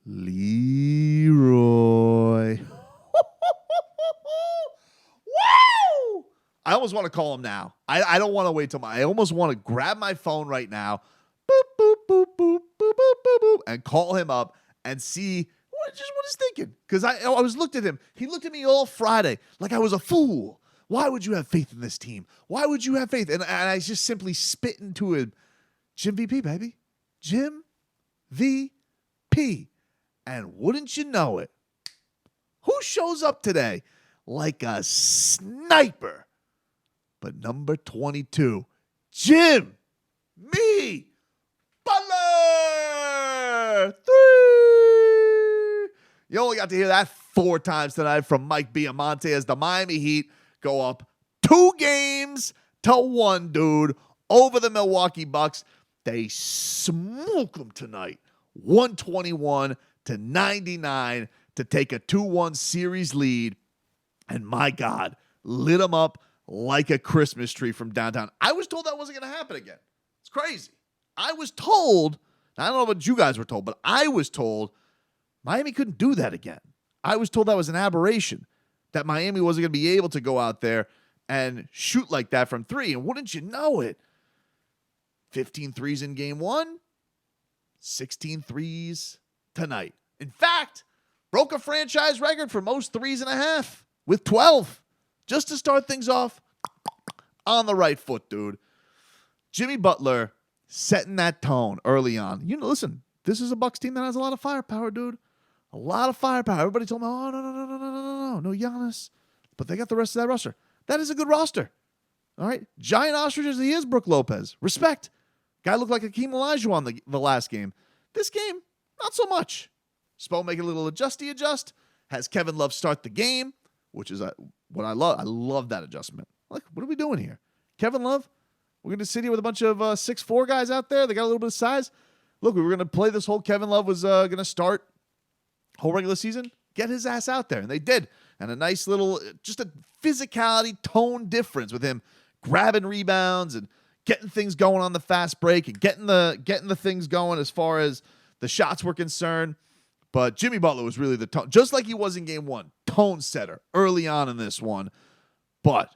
Leroy. Woo! I almost want to call him now. I don't want to wait till I almost want to grab my phone right now, boop, boop, boop, boop, boop, boop, boop, boop, and call him up and see what he's thinking. Because I was looked at him. He looked at me all Friday like I was a fool. Why would you have faith in this team? Why would you have faith? And I just simply spit into him. Jim VP, baby. Jim VP. And wouldn't you know it, who shows up today like a sniper? But number 22, Jim, me, Butler, 3. You only got to hear that 4 times tonight from Mike Biamonte as the Miami Heat go up 2-1, dude, over the Milwaukee Bucks. They smoke them tonight, 121-99 to take a 2-1 series lead. And my God, lit them up like a Christmas tree from downtown. I was told that wasn't going to happen again. It's crazy. I was told, I don't know what you guys were told, but I was told Miami couldn't do that again. I was told that was an aberration, that Miami wasn't going to be able to go out there and shoot like that from 3. And wouldn't you know it, 15 threes in game 1, 16 threes tonight. In fact, broke a franchise record for most 3.5 with 12. Just to start things off on the right foot, dude. Jimmy Butler setting that tone early on. You know, listen, this is a Bucks team that has a lot of firepower, dude. A lot of firepower. Everybody told me, oh, no, Giannis. But they got the rest of that roster. That is a good roster. All right? Giant ostrich as he is, Brook Lopez. Respect. Guy looked like Hakeem Olajuwon the last game. This game, not so much. Spo make a little adjust. Has Kevin Love start the game, which is what I love. I love that adjustment. Like, what are we doing here? Kevin Love, we're going to sit here with a bunch of 6'4" guys out there. They got a little bit of size. Look, we were going to play this whole Kevin Love was going to start whole regular season. Get his ass out there. And they did. And a nice little, just a physicality tone difference with him grabbing rebounds and getting things going on the fast break and getting the things going as far as the shots were concerned. But Jimmy Butler was really the tone, just like he was in game 1, tone setter early on in this one. But,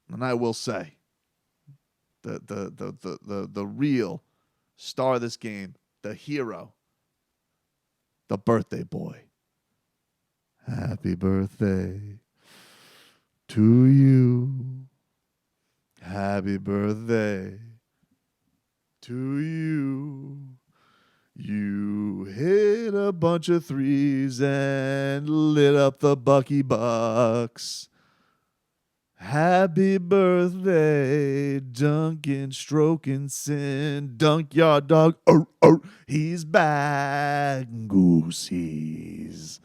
and I will say, the real star of this game, the hero, the birthday boy. Happy birthday to you. Happy birthday to you. You hit a bunch of threes and lit up the Bucks. Happy birthday, Duncan Strokinson. Dunk your dog. He's back. Goosies.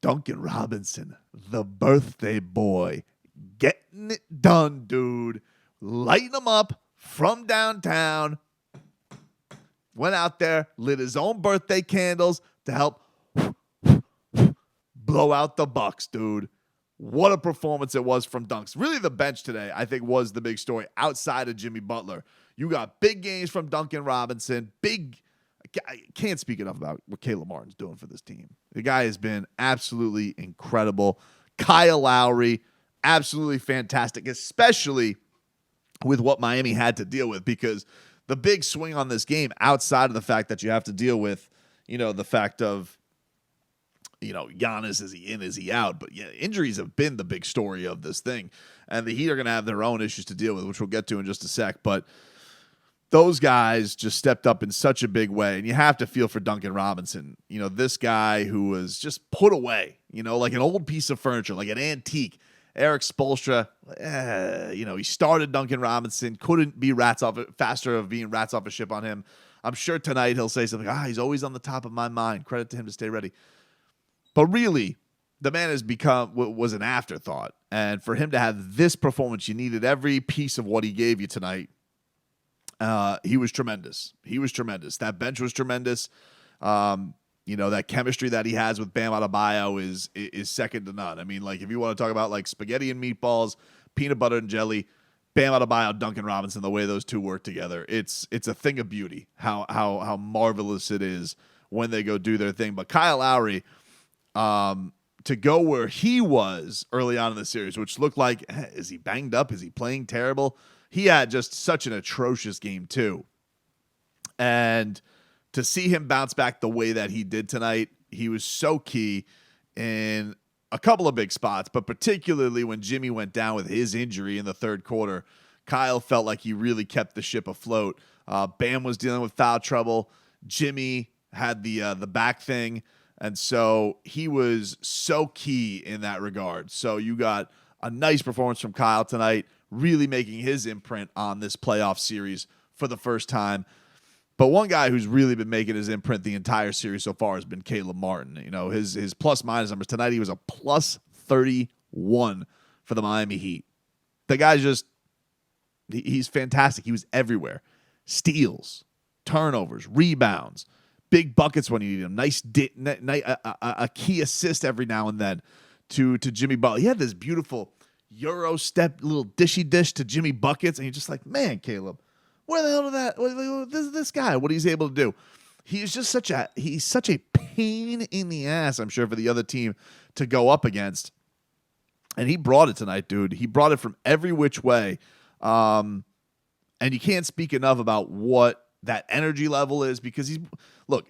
Duncan Robinson, the birthday boy. Getting it done, dude. Lighting them up from downtown. Went out there, lit his own birthday candles to help blow out the Bucks, dude. What a performance it was from Dunks. Really, the bench today, I think, was the big story outside of Jimmy Butler. You got big games from Duncan Robinson. I can't speak enough about what Caleb Martin's doing for this team. The guy has been absolutely incredible. Kyle Lowry, absolutely fantastic, especially with what Miami had to deal with, because the big swing on this game, outside of the fact that you have to deal with, the fact of, Giannis, is he in, is he out? But yeah, injuries have been the big story of this thing. And the Heat are going to have their own issues to deal with, which we'll get to in just a sec. But those guys just stepped up in such a big way. And you have to feel for Duncan Robinson. This guy who was just put away, like an old piece of furniture, like an antique. Eric Spoelstra, he started Duncan Robinson, couldn't be faster of being rats off a ship on him. I'm sure tonight he'll say something, he's always on the top of my mind. Credit to him to stay ready. But really, the man was an afterthought. And for him to have this performance, you needed every piece of what he gave you tonight. He was tremendous. That bench was tremendous. That chemistry that he has with Bam Adebayo is second to none. I mean, like, if you want to talk about like spaghetti and meatballs, peanut butter and jelly, Bam Adebayo, Duncan Robinson, the way those two work together, it's a thing of beauty. How marvelous it is when they go do their thing. But Kyle Lowry, to go where he was early on in the series, which looked like, is he banged up? Is he playing terrible? He had just such an atrocious game too. And to see him bounce back the way that he did tonight, he was so key in a couple of big spots, but particularly when Jimmy went down with his injury in the third quarter, Kyle felt like he really kept the ship afloat. Bam was dealing with foul trouble. Jimmy had the back thing, and so he was so key in that regard. So you got a nice performance from Kyle tonight, really making his imprint on this playoff series for the first time. But one guy who's really been making his imprint the entire series so far has been Caleb Martin. You know, his plus-minus numbers. Tonight he was a plus 31 for the Miami Heat. The guy's just, he's fantastic. He was everywhere. Steals, turnovers, rebounds, big buckets when you need them. A key assist every now and then to Jimmy Butler. He had this beautiful Euro step, little dishy dish to Jimmy buckets, and you're just like, man, Caleb, where the hell did that? This guy, what he's able to do. He's just such a pain in the ass, I'm sure, for the other team to go up against. And he brought it tonight, dude. He brought it from every which way. And you can't speak enough about what that energy level is, because a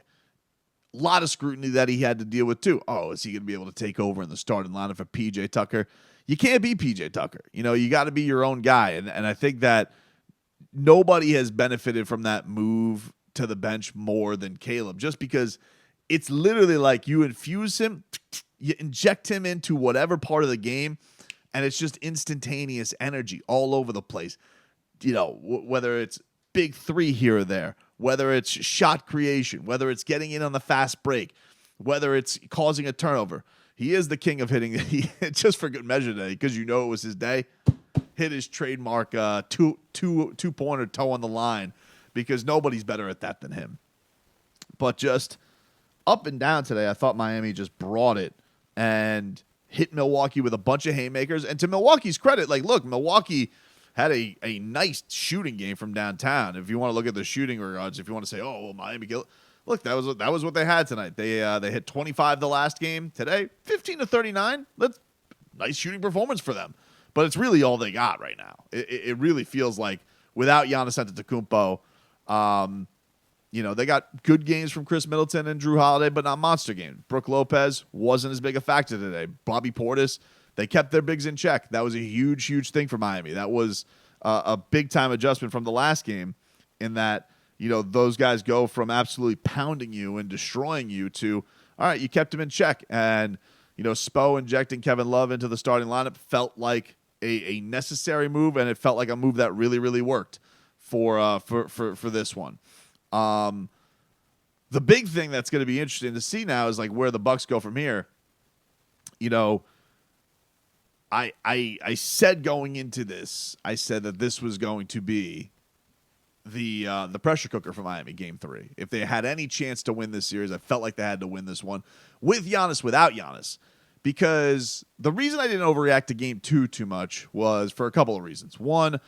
lot of scrutiny that he had to deal with too. Oh, is he going to be able to take over in the starting lineup for PJ Tucker? You can't be PJ Tucker. You know, you got to be your own guy. And I think that nobody has benefited from that move to the bench more than Caleb, just because it's literally like you infuse him, you inject him into whatever part of the game, and it's just instantaneous energy all over the place. You know, whether it's big three here or there, whether it's shot creation, whether it's getting in on the fast break, whether it's causing a turnover. He is the king of hitting, just for good measure today, because you know it was his day. Hit his trademark two-pointer toe on the line, because nobody's better at that than him. But just up and down today, I thought Miami just brought it and hit Milwaukee with a bunch of haymakers. And to Milwaukee's credit, Milwaukee had a nice shooting game from downtown. If you want to look at the shooting regards, if you want to say, oh, well, Miami, look, that was what they had tonight. They hit 25 the last game. Today, 15 to 39. That's nice shooting performance for them. But it's really all they got right now. It really feels like without Giannis Antetokounmpo, they got good games from Chris Middleton and Drew Holiday, but not monster games. Brook Lopez wasn't as big a factor today. Bobby Portis, they kept their bigs in check. That was a huge, huge thing for Miami. That was a big-time adjustment from the last game, in that, those guys go from absolutely pounding you and destroying you to, all right, you kept them in check. And, Spo injecting Kevin Love into the starting lineup felt like a necessary move, and it felt like a move that really, really worked for this one. The big thing that's going to be interesting to see now is like where the Bucks go from here. I said going into this, I said that this was going to be the pressure cooker for Miami game 3. If they had any chance to win this series, I felt like they had to win this one with Giannis, without Giannis. Because the reason I didn't overreact to game 2 too much was for a couple of reasons. One,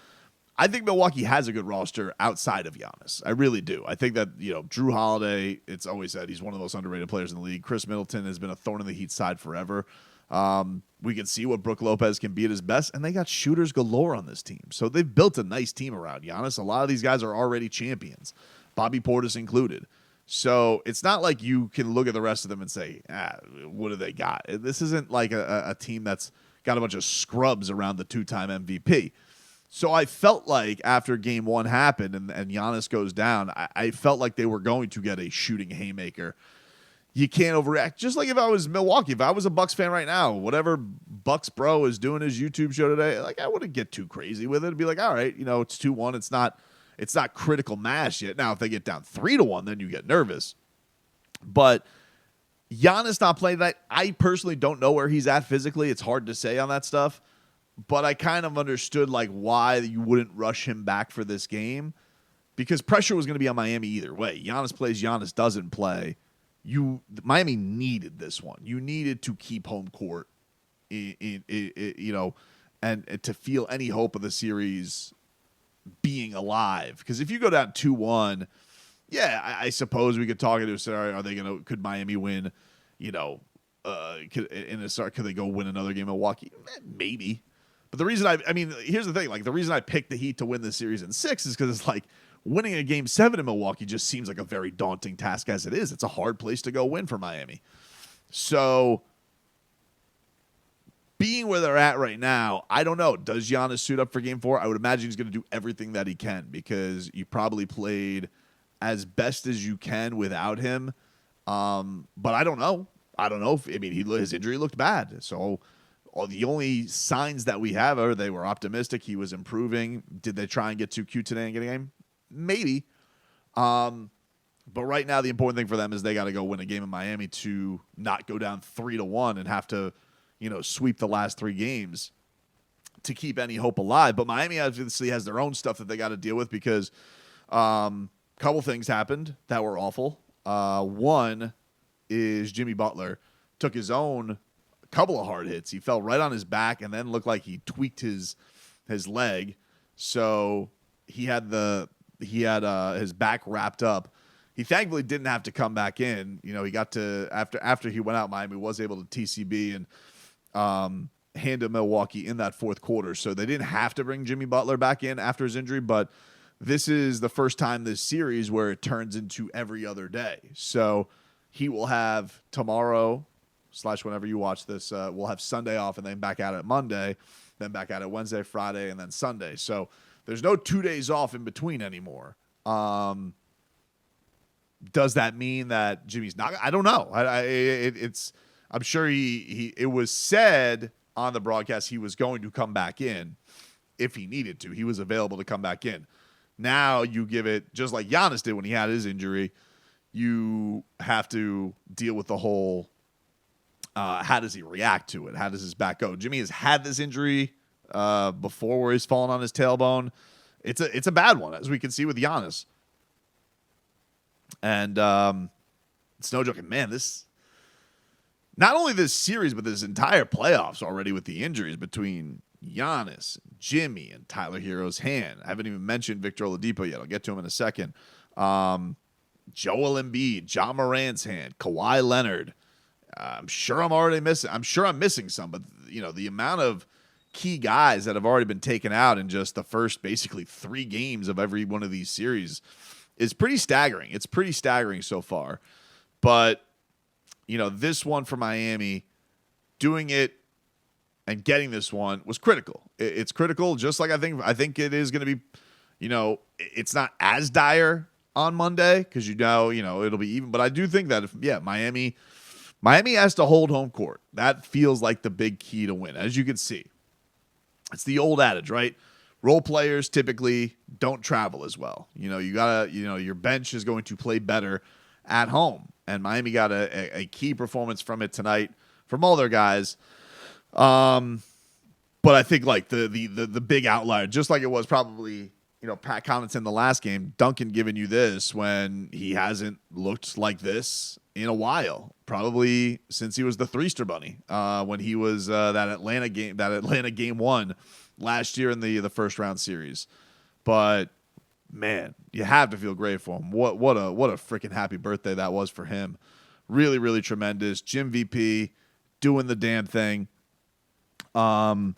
I think Milwaukee has a good roster outside of Giannis. I really do. I think that, Drew Holiday, it's always said he's one of the most underrated players in the league. Chris Middleton has been a thorn in the Heat's side forever. We can see what Brook Lopez can be at his best, and they got shooters galore on this team. So they've built a nice team around Giannis. A lot of these guys are already champions, Bobby Portis included. So it's not like you can look at the rest of them and say, what do they got? This isn't like a team that's got a bunch of scrubs around the 2-time MVP. So I felt like after game 1 happened and Giannis goes down, I felt like they were going to get a shooting haymaker. You can't overreact. Just like if I was Milwaukee, if I was a Bucks fan right now, whatever Bucks bro is doing his YouTube show today, like I wouldn't get too crazy with it. It'd be like, all right, it's 2-1. It's not critical mass yet. Now, if they get down 3-1, then you get nervous. But Giannis not playing tonight, I personally don't know where he's at physically. It's hard to say on that stuff. But I kind of understood like why you wouldn't rush him back for this game, because pressure was going to be on Miami either way. Giannis plays, Giannis doesn't play. Miami needed this one. You needed to keep home court, and to feel any hope of the series being alive. Because if you go down 2-1, Yeah, I suppose we could talk into a scenario. Could Miami win, could they go win another game in Milwaukee? Maybe. But the reason here's the thing. Like, the reason I picked the Heat to win this series in 6 is because it's like winning a game 7 in Milwaukee just seems like a very daunting task as it is. It's a hard place to go win for Miami. So being where they're at right now, I don't know. Does Giannis suit up for game 4? I would imagine he's going to do everything that he can because you probably played as best as you can without him. But I don't know. His injury looked bad. So the only signs that we have are they were optimistic. He was improving. Did they try and get too cute today and get a game? Maybe. But right now, the important thing for them is they got to go win a game in Miami to not go down 3-1 and have to, sweep the last 3 games to keep any hope alive. But Miami obviously has their own stuff that they got to deal with because couple things happened that were awful. One is Jimmy Butler took his own couple of hard hits. He fell right on his back and then looked like he tweaked his leg. So he had his back wrapped up. He thankfully didn't have to come back in. He got to after he went out, Miami was able to TCB and hand him Milwaukee in that fourth quarter. So they didn't have to bring Jimmy Butler back in after his injury, but this is the first time this series where it turns into every other day. So he will have tomorrow / whenever you watch this, we'll have Sunday off and then back at it Monday, then back at it Wednesday, Friday, and then Sunday. So there's no 2 days off in between anymore. Does that mean that Jimmy's not? I don't know. I'm sure it was said on the broadcast he was going to come back in if he needed to. He was available to come back in. Now you give it, just like Giannis did when he had his injury, you have to deal with the whole how does he react to it? How does his back go? Jimmy has had this injury before where he's fallen on his tailbone. It's a bad one, as we can see with Giannis. And it's no joking. Man, not only this series, but this entire playoffs already with the injuries between Giannis, Jimmy, and Tyler Hero's hand. I haven't even mentioned Victor Oladipo yet. I'll get to him in a second. Joel Embiid, John Morant's hand, Kawhi Leonard. I'm sure I'm missing some, but the amount of key guys that have already been taken out in just the first basically 3 games of every one of these series is pretty staggering. It's pretty staggering so far. But this one for Miami, doing it and getting this one was critical. It's critical, just like I think it is going to be, it's not as dire on Monday because it'll be even. But I do think that Miami has to hold home court. That feels like the big key to win, as you can see. It's the old adage, right? Role players typically don't travel as well. Your bench is going to play better at home, and Miami got a key performance from it tonight from all their guys. But I think like the big outlier, just like it was probably, Pat Connaughton the last game, Duncan giving you this when he hasn't looked like this in a while, probably since he was the Threester Bunny, when he was that Atlanta game 1 last year in the first round series. But man, you have to feel great for him. What a freaking happy birthday that was for him. Really, really tremendous. Jim VP doing the damn thing. And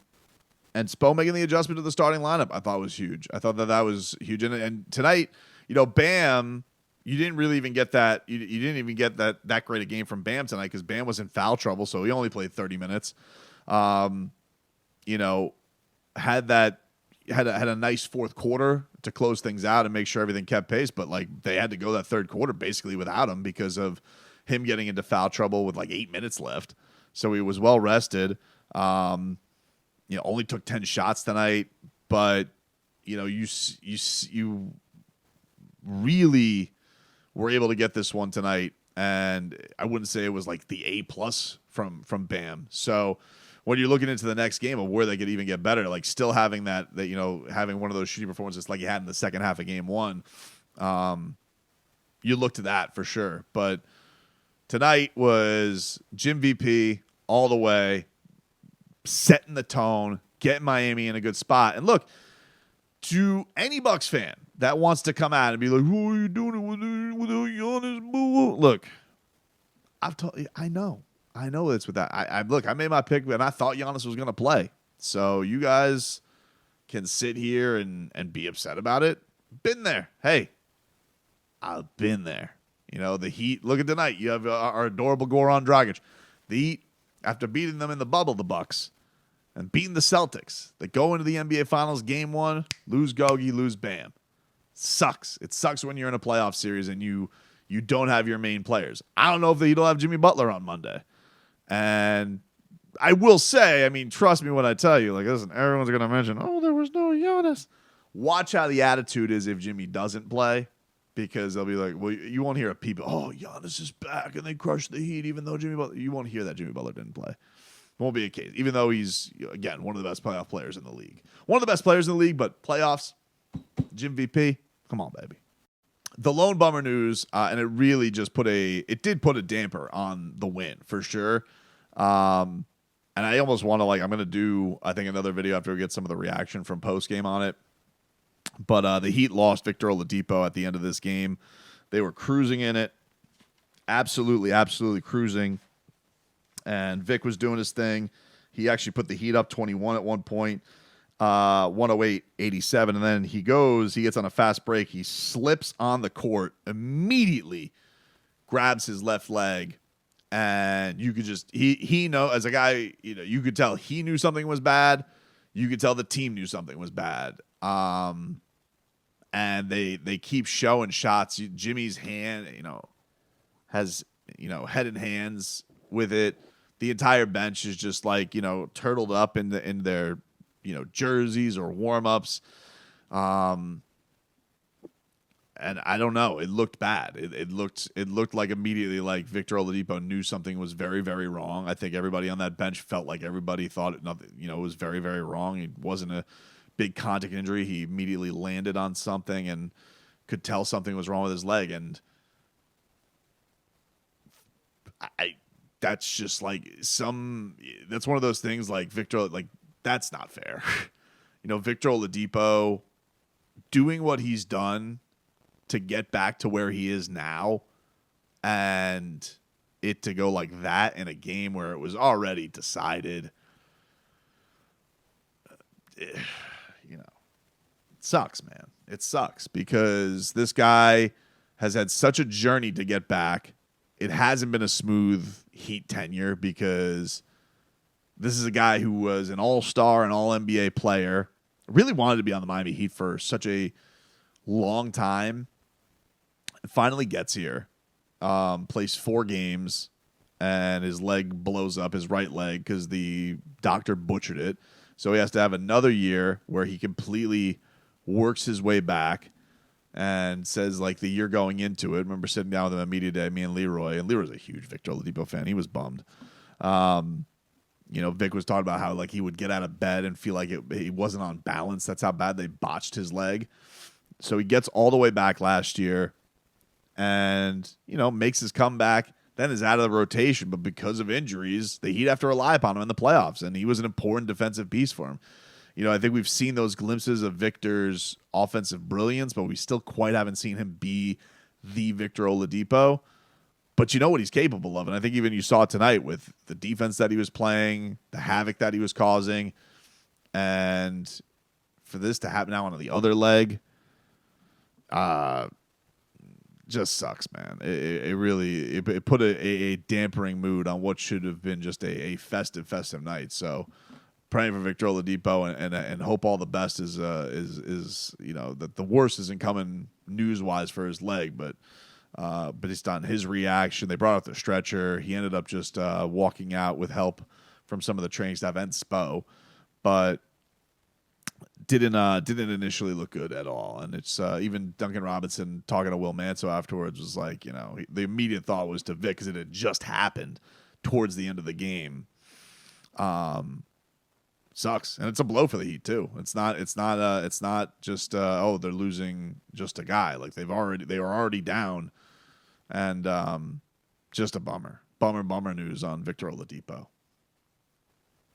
Spo making the adjustment to the starting lineup, I thought was huge. I thought that was huge. And tonight, Bam, you didn't really even get that. You didn't even get that great a game from Bam tonight because Bam was in foul trouble, so he only played 30 minutes. Had a nice fourth quarter to close things out and make sure everything kept pace, but like they had to go that third quarter basically without him because of him getting into foul trouble with like 8 minutes left. So he was well rested. Only took 10 shots tonight, but you really were able to get this one tonight, and I wouldn't say it was like the A+ from Bam. So when you're looking into the next game of where they could even get better, like still having that having one of those shooting performances like you had in the second half of game 1, you look to that for sure. But tonight was Jim VP all the way, setting the tone, getting Miami in a good spot. And look, to any Bucks fan, that wants to come out and be like, "Who are you doing it with Giannis?" Look, I've told you, I know it's with that. I made my pick and I thought Giannis was going to play. So you guys can sit here and be upset about it. Been there. Hey, I've been there. You know, the Heat, look at tonight. You have our adorable Goran Dragic. The Heat, after beating them in the bubble, the Bucks, and beating the Celtics, they go into the NBA Finals game 1, lose Gogi, lose Bam. Sucks. It sucks when you're in a playoff series and you don't have your main players. I don't know if the Heat will have Jimmy Butler on Monday. And I will say, I mean, trust me when I tell you, like, listen, everyone's going to mention, oh, there was no Giannis. Watch how the attitude is if Jimmy doesn't play, because they'll be like, well, you won't hear people, oh, Giannis is back and they crushed the Heat, even though Jimmy Butler, you won't hear that Jimmy Butler didn't play. Won't be a case, even though he's, again, one of the best playoff players in the league. One of the best players in the league, but playoffs, Jim VP, come on, baby. The lone bummer news, and it really just did put a damper on the win, for sure. And I almost want to, I'm going to do, I think, another video after we get some of the reaction from post-game on it. But the Heat lost Victor Oladipo at the end of this game. They were cruising in it. Absolutely, absolutely cruising. And Vic was doing his thing. He actually put the Heat up 21 at one point, 108-87. And then he gets on a fast break. He slips on the court, immediately grabs his left leg. And you could just, he know, as a guy, you could tell he knew something was bad. You could tell the team knew something was bad. And they keep showing shots. Jimmy's hand, has, head and hands with it. The entire bench is just turtled up in their, jerseys or warm-ups. And I don't know. It looked bad. It looked like immediately like Victor Oladipo knew something was very, very wrong. I think everybody on that bench felt like everybody thought it was very, very wrong. It wasn't a big contact injury. He immediately landed on something and could tell something was wrong with his leg. And that's just that's one of those things like Victor, that's not fair. Victor Oladipo doing what he's done to get back to where he is now, and it to go like that in a game where it was already decided, it sucks, man. It sucks because this guy has had such a journey to get back. It hasn't been a smooth Heat tenure because this is a guy who was an all-star and all-NBA player, really wanted to be on the Miami Heat for such a long time. Finally gets here, plays 4 games, and his leg blows up, his right leg, because the doctor butchered it. So he has to have another year where he completely works his way back and says, the year going into it, remember sitting down with him at media day, me and Leroy's a huge Victor Oladipo fan. He was bummed. Vic was talking about how, he would get out of bed and feel like he wasn't on balance. That's how bad they botched his leg. So he gets all the way back last year and, makes his comeback, then is out of the rotation. But because of injuries, the Heat have to rely upon him in the playoffs, and he was an important defensive piece for him. I think we've seen those glimpses of Victor's offensive brilliance, but we still quite haven't seen him be the Victor Oladipo. But you know what he's capable of, and I think even you saw it tonight with the defense that he was playing, the havoc that he was causing, and for this to happen now on the other leg, just sucks, man. It really put a dampering mood on what should have been just a festive night. So praying for Victor Oladipo and hope all the best is that the worst isn't coming news wise for his leg, but he's done. His reaction, they brought out the stretcher. He ended up just walking out with help from some of the training staff and Spo, but didn't initially look good at all. And it's even Duncan Robinson talking to Will Manso afterwards was the immediate thought was to Vic because it had just happened towards the end of the game. Sucks, and it's a blow for the Heat too. It's not just they're losing just a guy. They were already down, and just a bummer news on Victor Oladipo.